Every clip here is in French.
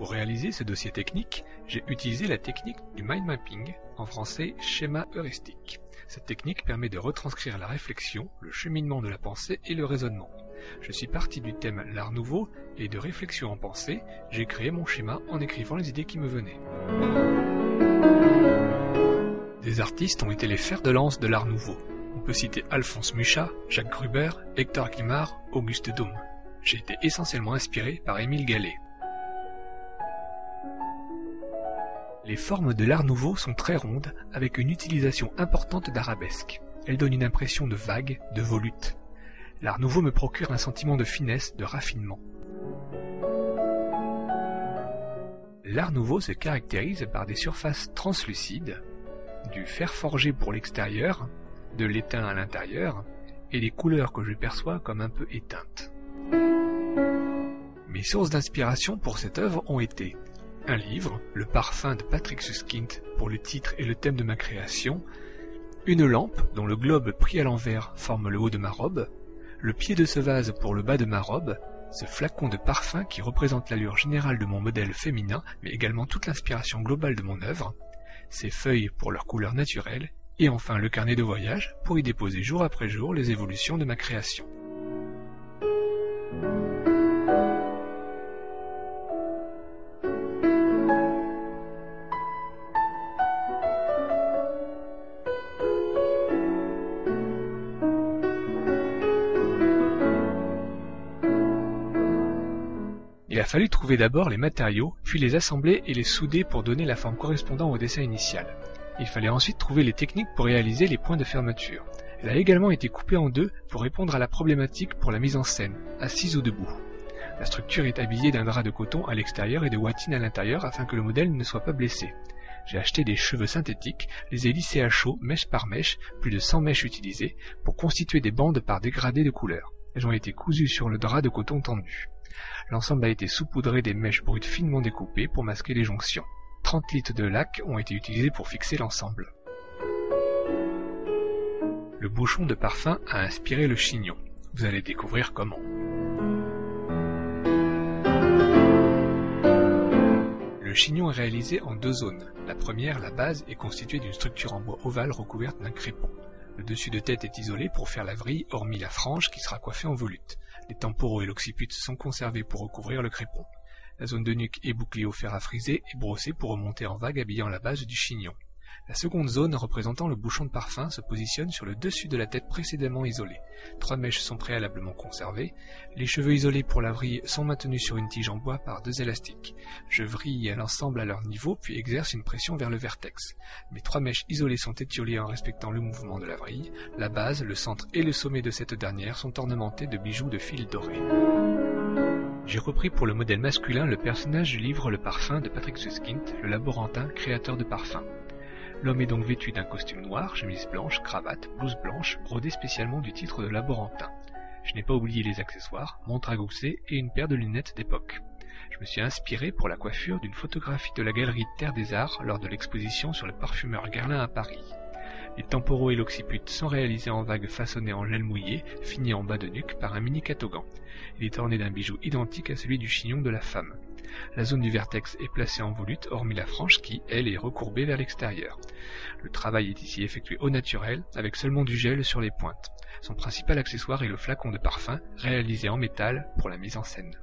Pour réaliser ce dossier technique, j'ai utilisé la technique du mind mapping, en français schéma heuristique. Cette technique permet de retranscrire la réflexion, le cheminement de la pensée et le raisonnement. Je suis parti du thème l'art nouveau et de réflexion en pensée, j'ai créé mon schéma en écrivant les idées qui me venaient. Des artistes ont été les fers de lance de l'art nouveau. On peut citer Alphonse Mucha, Jacques Gruber, Hector Guimard, Auguste Dôme. J'ai été essentiellement inspiré par Émile Gallé. Les formes de l'art nouveau sont très rondes, avec une utilisation importante d'arabesques. Elles donnent une impression de vague, de volute. L'art nouveau me procure un sentiment de finesse, de raffinement. L'art nouveau se caractérise par des surfaces translucides, du fer forgé pour l'extérieur, de l'étain à l'intérieur, et des couleurs que je perçois comme un peu éteintes. Mes sources d'inspiration pour cette œuvre ont été un livre, Le Parfum de Patrick Suskind, pour le titre et le thème de ma création, une lampe dont le globe pris à l'envers forme le haut de ma robe, le pied de ce vase pour le bas de ma robe, ce flacon de parfum qui représente l'allure générale de mon modèle féminin, mais également toute l'inspiration globale de mon œuvre, ces feuilles pour leur couleur naturelle, et enfin le carnet de voyage pour y déposer jour après jour les évolutions de ma création. Il a fallu trouver d'abord les matériaux, puis les assembler et les souder pour donner la forme correspondant au dessin initial. Il fallait ensuite trouver les techniques pour réaliser les points de fermeture. Elle a également été coupée en deux pour répondre à la problématique pour la mise en scène, assise ou debout. La structure est habillée d'un drap de coton à l'extérieur et de watine à l'intérieur afin que le modèle ne soit pas blessé. J'ai acheté des cheveux synthétiques, les ai lissés à chaud, mèche par mèche, plus de 100 mèches utilisées, pour constituer des bandes par dégradé de couleurs. Elles ont été cousues sur le drap de coton tendu. L'ensemble a été saupoudré des mèches brutes finement découpées pour masquer les jonctions. 30 litres de laque ont été utilisés pour fixer l'ensemble. Le bouchon de parfum a inspiré le chignon. Vous allez découvrir comment. Le chignon est réalisé en deux zones. La première, la base, est constituée d'une structure en bois ovale recouverte d'un crépon. Le dessus de tête est isolé pour faire la vrille, hormis la frange qui sera coiffée en volute. Les temporaux et l'occiput sont conservés pour recouvrir le crépon. La zone de nuque est bouclée au fer à friser et brossée pour remonter en vague habillant la base du chignon. La seconde zone, représentant le bouchon de parfum, se positionne sur le dessus de la tête précédemment isolée. 3 mèches sont préalablement conservées. Les cheveux isolés pour la vrille sont maintenus sur une tige en bois par 2 élastiques. Je vrille l'ensemble à leur niveau, puis exerce une pression vers le vertex. Mes 3 mèches isolées sont étiolées en respectant le mouvement de la vrille. La base, le centre et le sommet de cette dernière sont ornementés de bijoux de fil doré. J'ai repris pour le modèle masculin le personnage du livre Le Parfum de Patrick Suskind, le laborantin créateur de parfums. L'homme est donc vêtu d'un costume noir, chemise blanche, cravate, blouse blanche, brodée spécialement du titre de laborantin. Je n'ai pas oublié les accessoires, montre à gousset et une paire de lunettes d'époque. Je me suis inspiré pour la coiffure d'une photographie de la galerie Terre des Arts lors de l'exposition sur le parfumeur Guerlain à Paris. Les temporaux et l'occiput sont réalisés en vagues façonnées en gel mouillé, fini en bas de nuque par un mini catogan. Il est orné d'un bijou identique à celui du chignon de la femme. La zone du vertex est placée en volute, hormis la frange qui, elle, est recourbée vers l'extérieur. Le travail est ici effectué au naturel, avec seulement du gel sur les pointes. Son principal accessoire est le flacon de parfum, réalisé en métal pour la mise en scène.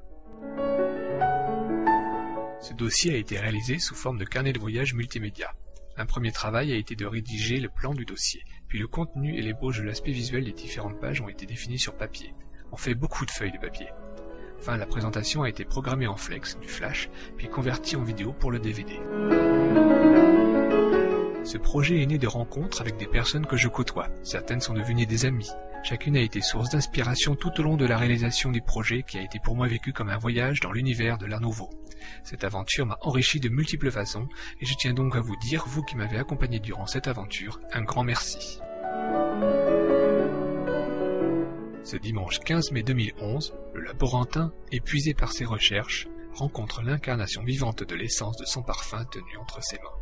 Ce dossier a été réalisé sous forme de carnet de voyage multimédia. Un premier travail a été de rédiger le plan du dossier, puis le contenu et l'ébauche de l'aspect visuel des différentes pages ont été définis sur papier. On fait beaucoup de feuilles de papier. Enfin, la présentation a été programmée en flex, du flash, puis convertie en vidéo pour le DVD. Ce projet est né de rencontres avec des personnes que je côtoie. Certaines sont devenues des amies. Chacune a été source d'inspiration tout au long de la réalisation du projet qui a été pour moi vécu comme un voyage dans l'univers de l'art nouveau. Cette aventure m'a enrichi de multiples façons et je tiens donc à vous dire, vous qui m'avez accompagné durant cette aventure, un grand merci. Ce dimanche 15 mai 2011, le laborantin, épuisé par ses recherches, rencontre l'incarnation vivante de l'essence de son parfum tenu entre ses mains.